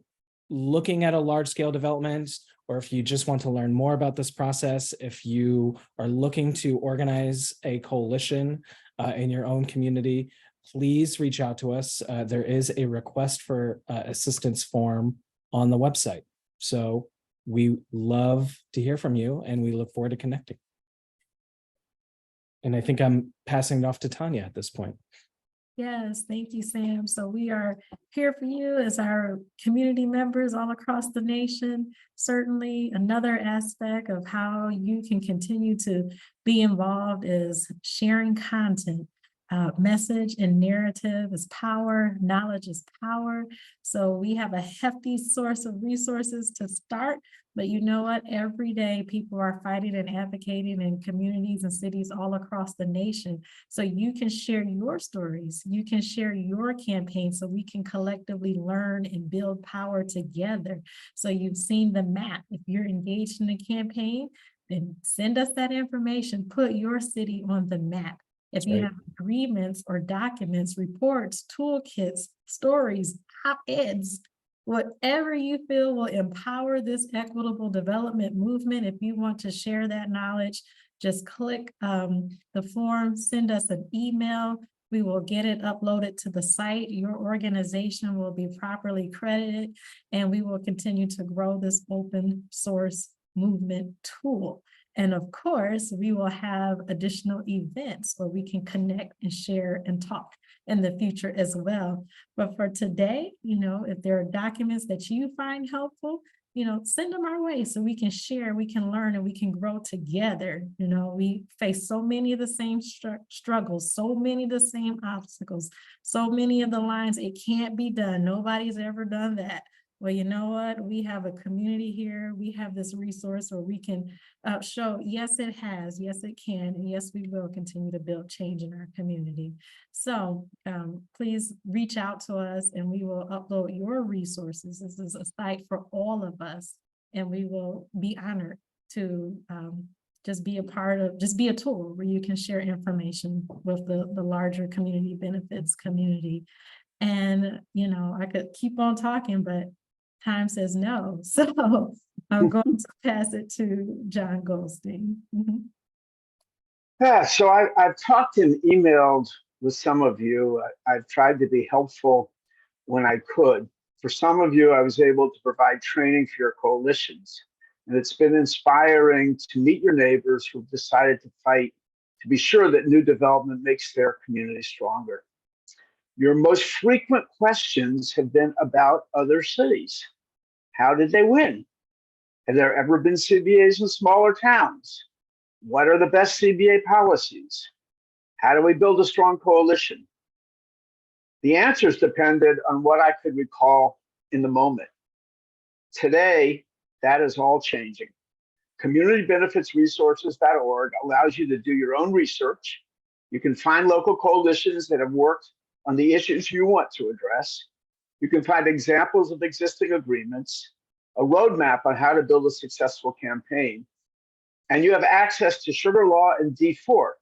looking at a large scale development, or if you just want to learn more about this process, if you are looking to organize a coalition in your own community, please reach out to us. There is a request for assistance form on the website. So we love to hear from you, and we look forward to connecting. And I think I'm passing it off to Tanya at this point. Yes, thank you, Sam. So we are here for you as our community members all across the nation. Certainly another aspect of how you can continue to be involved is sharing content. Message and narrative is power, knowledge is power. So we have a hefty source of resources to start But you know what? Every day people are fighting and advocating in communities and cities all across the nation. So you can share your stories, you can share your campaign so we can collectively learn and build power together. So you've seen the map. If you're engaged in a campaign, then send us that information, put your city on the map. If you have agreements or documents, reports, toolkits, stories, op-eds, whatever you feel will empower this equitable development movement, if you want to share that knowledge, just click the form, send us an email. We will get it uploaded to the site. Your organization will be properly credited, and we will continue to grow this open source movement tool. And of course, we will have additional events where we can connect and share and talk in the future as well. But for today, if there are documents that you find helpful, send them our way so we can share, we can learn, and we can grow together. We face so many of the same struggles, so many of the same obstacles, so many of the lines, it can't be done. Nobody's ever done that. Well, you know what? We have a community here. We have this resource where we can show, yes, it has, yes, it can, and yes, we will continue to build change in our community. So please reach out to us and we will upload your resources. This is a site for all of us, and we will be honored to just be a part of, just be a tool where you can share information with the larger community benefits community. And, I could keep on talking, but time says no. So I'm going to pass it to John Goldstein. Yeah, so I've talked and emailed with some of you. I've tried to be helpful when I could. For some of you, I was able to provide training for your coalitions. And it's been inspiring to meet your neighbors who've decided to fight to be sure that new development makes their community stronger. Your most frequent questions have been about other cities. How did they win? Have there ever been CBAs in smaller towns? What are the best CBA policies? How do we build a strong coalition? The answers depended on what I could recall in the moment. Today, that is all changing. CommunityBenefitsResources.org allows you to do your own research. You can find local coalitions that have worked on the issues you want to address. You can find examples of existing agreements, a roadmap on how to build a successful campaign, and you have access to Sugar Law and D4,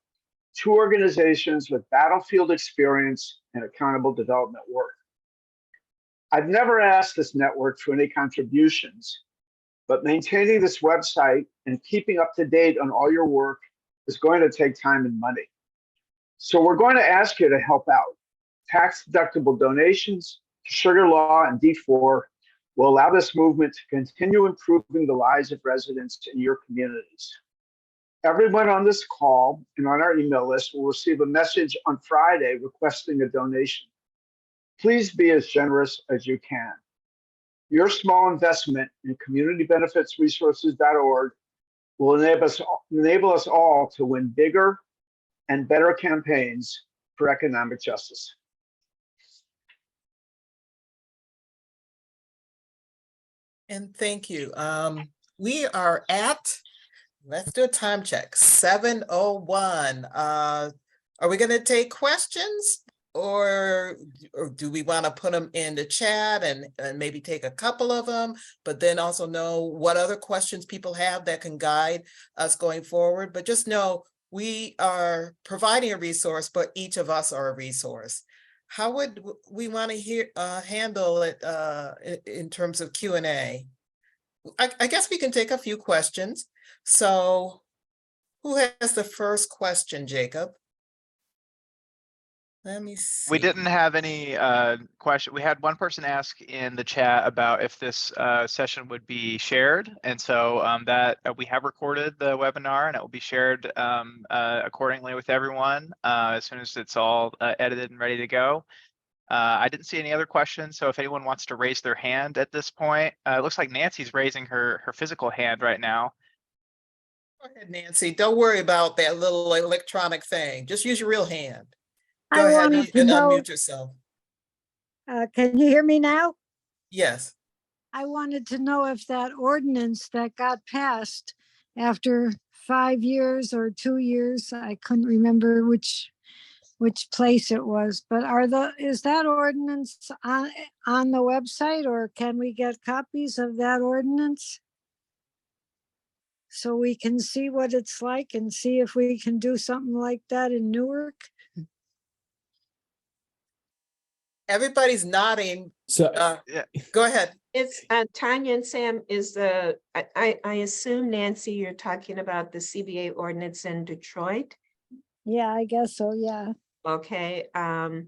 two organizations with battlefield experience and accountable development work. I've never asked this network for any contributions, but maintaining this website and keeping up to date on all your work is going to take time and money. So we're going to ask you to help out. Tax-deductible donations to Sugar Law and D4 will allow this movement to continue improving the lives of residents in your communities. Everyone on this call and on our email list will receive a message on Friday requesting a donation. Please be as generous as you can. Your small investment in CommunityBenefitsResources.org will enable us all to win bigger and better campaigns for economic justice. And thank you. We are at, let's do a time check, 7:01. Are we going to take questions, or do we want to put them in the chat and maybe take a couple of them, but then also know what other questions people have that can guide us going forward? But just know we are providing a resource, but each of us are a resource. How would we want to handle it in terms of Q&A? I guess we can take a few questions. So who has the first question, Jacob? Let me see. We didn't have any question. We had one person ask in the chat about if this session would be shared. And so that we have recorded the webinar and it will be shared accordingly with everyone as soon as it's all edited and ready to go. I didn't see any other questions. So if anyone wants to raise their hand at this point, it looks like Nancy's raising her physical hand right now. Go ahead, Nancy. Don't worry about that little electronic thing. Just use your real hand. Go I ahead wanted to and know, unmute yourself. can you hear me now? Yes. I wanted to know if that ordinance that got passed after 5 years or 2 years, I couldn't remember which place it was, but is that ordinance on the website, or can we get copies of that ordinance? So we can see what it's like and see if we can do something like that in Newark. Everybody's nodding. So Go ahead. It's Tanya and Sam I assume, Nancy, you're talking about the CBA ordinance in Detroit. Yeah, I guess so, yeah. Okay, I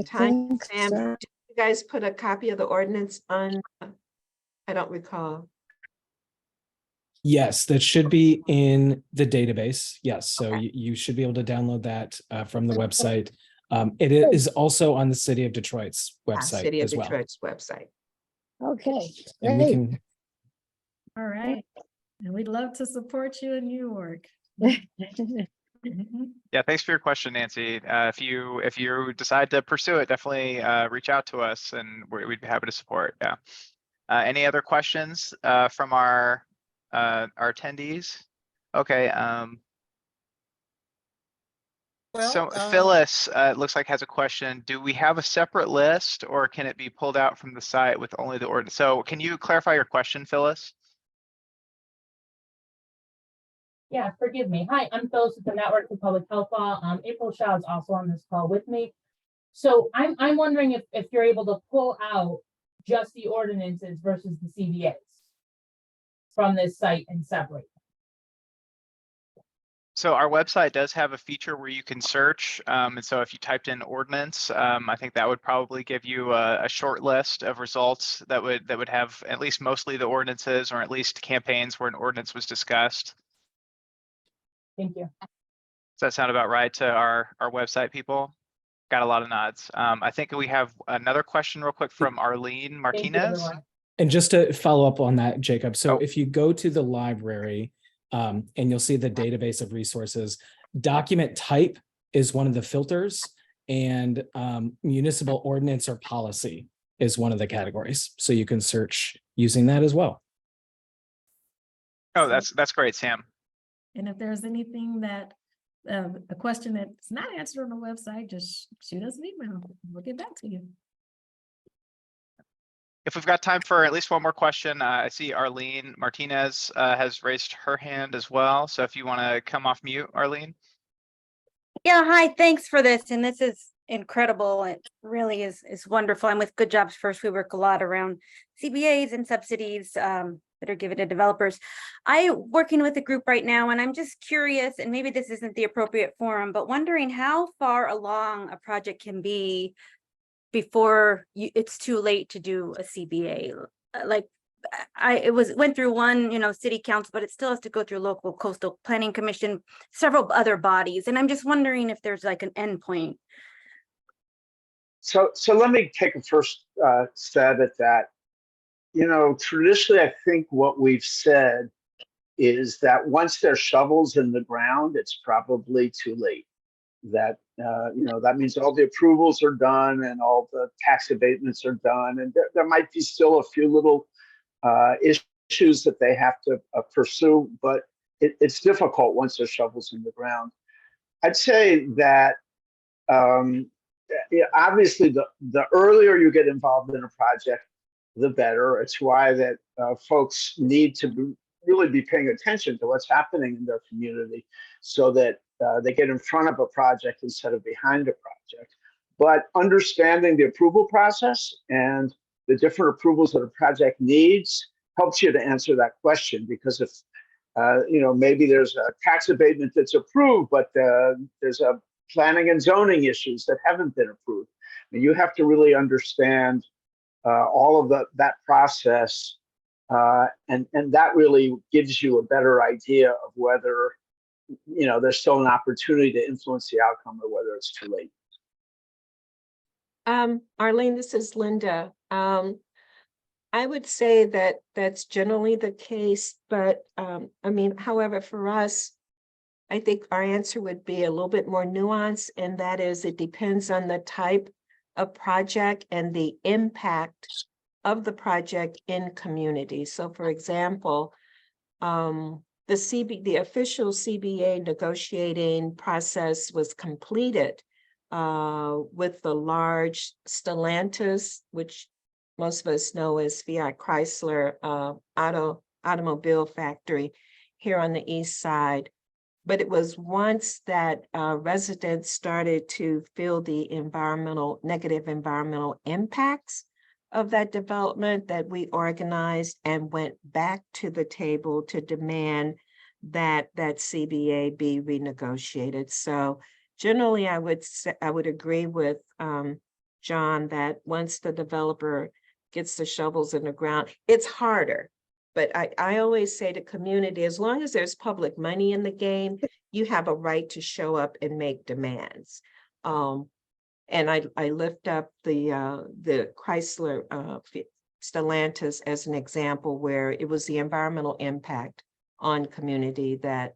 Tanya, think Sam, so. did you guys put a copy of the ordinance on? I don't recall. yes, that should be in the database. Yes, so Okay. you should be able to download that from the website. It is also on the City of Detroit's website City of as well. Detroit's website. Okay, And we great. can, All right. And we'd love to support you in New York. Mhm. Yeah, thanks for your question, Nancy. If you decide to pursue it, definitely reach out to us, and we'd be happy to support. Yeah. Any other questions from our attendees? Okay. So Phyllis, it looks like has a question. Do we have a separate list, or can it be pulled out from the site with only the ordinance? So can you clarify your question, Phyllis? Yeah, forgive me. Hi, I'm Phyllis with the Network for Public Health Law. April Shaw is also on this call with me. So I'm wondering if you're able to pull out just the ordinances versus the CBAs from this site and separate. So our website does have a feature where you can search. And so if you typed in ordinance, I think that would probably give you a short list of results that would have at least mostly the ordinances, or at least campaigns where an ordinance was discussed. Thank you. Does that sound about right to our website people? Got a lot of nods. I think we have another question real quick from Arlene Martinez. and just to follow up on that, Jacob. So if you go to the library, and you'll see the database of resources, document type is one of the filters, and municipal ordinance or policy is one of the categories. So you can search using that as well. Oh, that's great, Sam. And if there's anything that, a question that's not answered on the website, just shoot us an email. We'll get back to you. If we've got time for at least one more question, I see Arlene Martinez has raised her hand as well. So if you want to come off mute, Arlene. Yeah, hi, thanks for this. And this is incredible. It really is wonderful. I'm with Good Jobs First. We work a lot around CBAs and subsidies that are given to developers. I'm working with a group right now, and I'm just curious, and maybe this isn't the appropriate forum, but wondering how far along a project can be before it's too late to do a CBA. Like went through one, city council, but it still has to go through local coastal planning commission, several other bodies. And I'm just wondering if there's like an endpoint. So let me take a first stab at that. Traditionally, I think what we've said is that once there's shovels in the ground, it's probably too late. That that means all the approvals are done and all the tax abatements are done, and there might be still a few little issues that they have to pursue, but it's difficult once there's shovels in the ground. I'd say that obviously the earlier you get involved in a project, the better. It's why that folks need to really be paying attention to what's happening in their community, so that they get in front of a project instead of behind a project. But understanding the approval process and the different approvals that a project needs helps you to answer that question. Because if maybe there's a tax abatement that's approved, but there's a planning and zoning issues that haven't been approved, and you have to really understand all of that process, and that really gives you a better idea of whether there's still an opportunity to influence the outcome or whether it's too late. Arlene, this is Linda. I would say that that's generally the case, but however, for us, I think our answer would be a little bit more nuanced, and that is it depends on the type of project and the impact of the project in community. So for example, the official CBA negotiating process was completed with the large Stellantis, which most of us know as Fiat Chrysler automobile factory here on the east side. But it was once that residents started to feel the negative environmental impacts of that development that we organized and went back to the table to demand that CBA be renegotiated. So generally, I would agree with John that once the developer gets the shovels in the ground, it's harder. But I always say to community, as long as there's public money in the game, you have a right to show up and make demands. And I lift up the Chrysler Stellantis as an example where it was the environmental impact on community that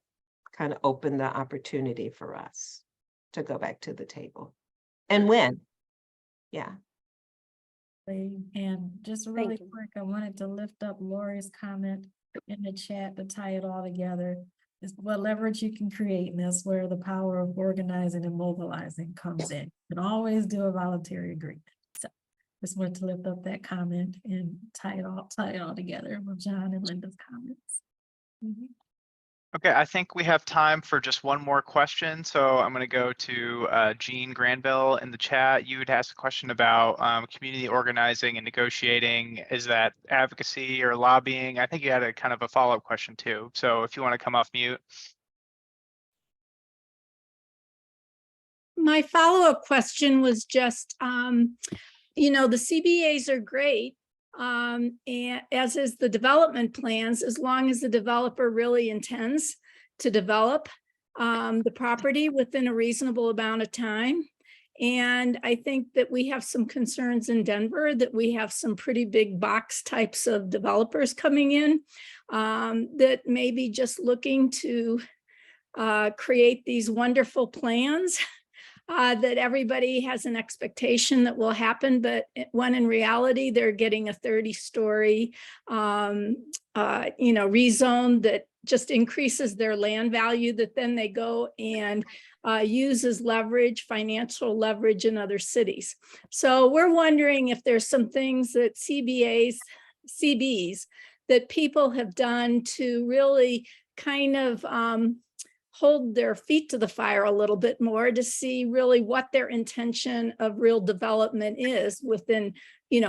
kind of opened the opportunity for us to go back to the table and win. Yeah. And just really quick, I wanted to lift up Lori's comment in the chat to tie it all together. Is what leverage you can create, and that's where the power of organizing and mobilizing comes in. You can always do a voluntary agreement. So just wanted to lift up that comment and tie it all together with John and Linda's comments. Okay, I think we have time for just one more question. So I'm going to go to Jean Granville in the chat. You had asked a question about community organizing and negotiating. Is that advocacy or lobbying? I think you had a kind of a follow-up question too. So if you want to come off mute. My follow-up question was just, you know, the CBAs are great. And as is the development plans, as long as the developer really intends to develop the property within a reasonable amount of time. And I think that we have some concerns in Denver that we have some pretty big box types of developers coming in that may be just looking to create these wonderful plans that everybody has an expectation that will happen, but when in reality, they're getting a 30-story, rezone that just increases their land value that then they go and use as leverage, financial leverage in other cities. So we're wondering if there's some things that CBs that people have done to really kind of hold their feet to the fire a little bit more to see really what their intention of real development is within,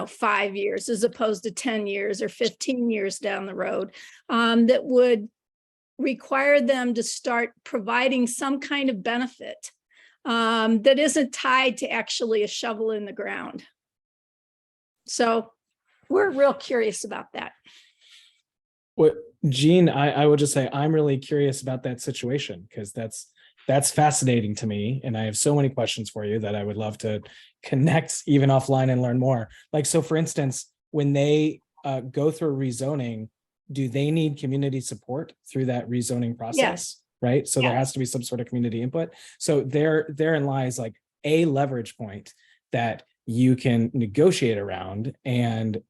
5 years as opposed to 10 years or 15 years down the road, that would require them to start providing some kind of benefit that isn't tied to actually a shovel in the ground. So we're real curious about that. What, Jean, I would just say I'm really curious about that situation because that's fascinating to me. And I have so many questions for you that I would love to connect even offline and learn more. Like, so for instance, when they go through rezoning, do they need community support through that rezoning process? Yes. Right. So Yes. there has to be some sort of community input. So therein lies like a leverage point that you can negotiate around. And,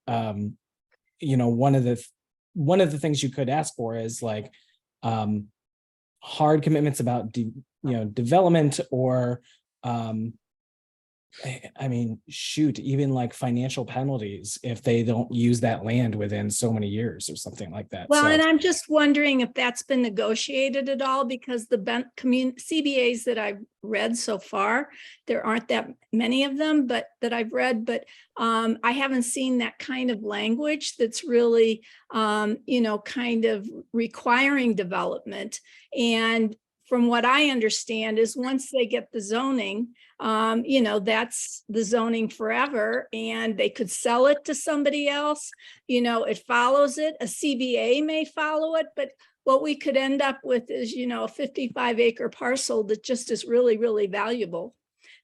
one of the things you could ask for is like hard commitments about development or even like financial penalties if they don't use that land within so many years or something like that. Well, and I'm just wondering if that's been negotiated at all, because the CBAs that I've read so far, there aren't that many of them, but that I've read, but I haven't seen that kind of language that's really, kind of requiring development. And from what I understand is once they get the zoning, that's the zoning forever, and they could sell it to somebody else. It follows it. A CBA may follow it, but what we could end up with is, a 55-acre parcel that just is really, really valuable,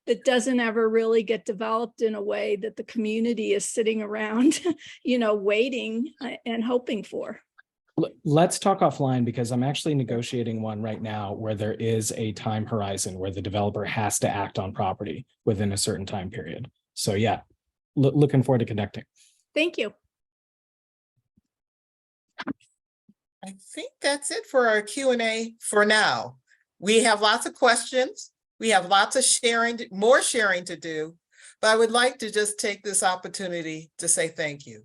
that doesn't ever really get developed in a way that the community is sitting around, waiting and hoping for. Let's talk offline because I'm actually negotiating one right now where there is a time horizon where the developer has to act on property within a certain time period. So yeah, looking forward to connecting. Thank you. I think that's it for our Q&A for now. We have lots of questions. We have lots of sharing, more sharing to do, but I would like to just take this opportunity to say thank you.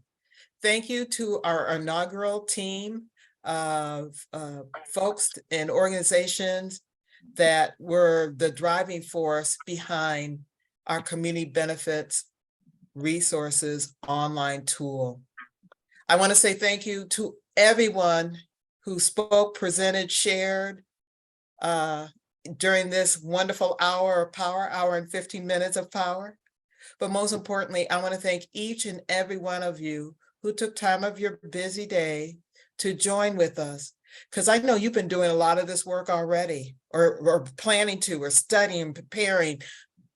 Thank you to our inaugural team of folks and organizations that were the driving force behind our community benefits resources online tool. I want to say thank you to everyone who spoke, presented, shared during this wonderful hour of power, hour and 15 minutes of power. But most importantly, I want to thank each and every one of you who took time of your busy day to join with us. Because I know you've been doing a lot of this work already, or planning to, or studying, preparing,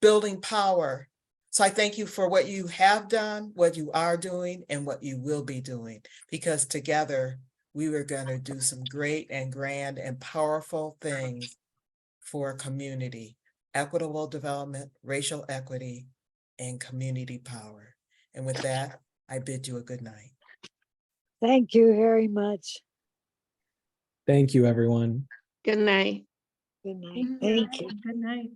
building power. So I thank you for what you have done, what you are doing, and what you will be doing, because together we were going to do some great and grand and powerful things for a community, equitable development, racial equity, and community power. And with that, I bid you a good night. Thank you very much. Thank you, everyone. Good night. Good night. Thank you. Good night.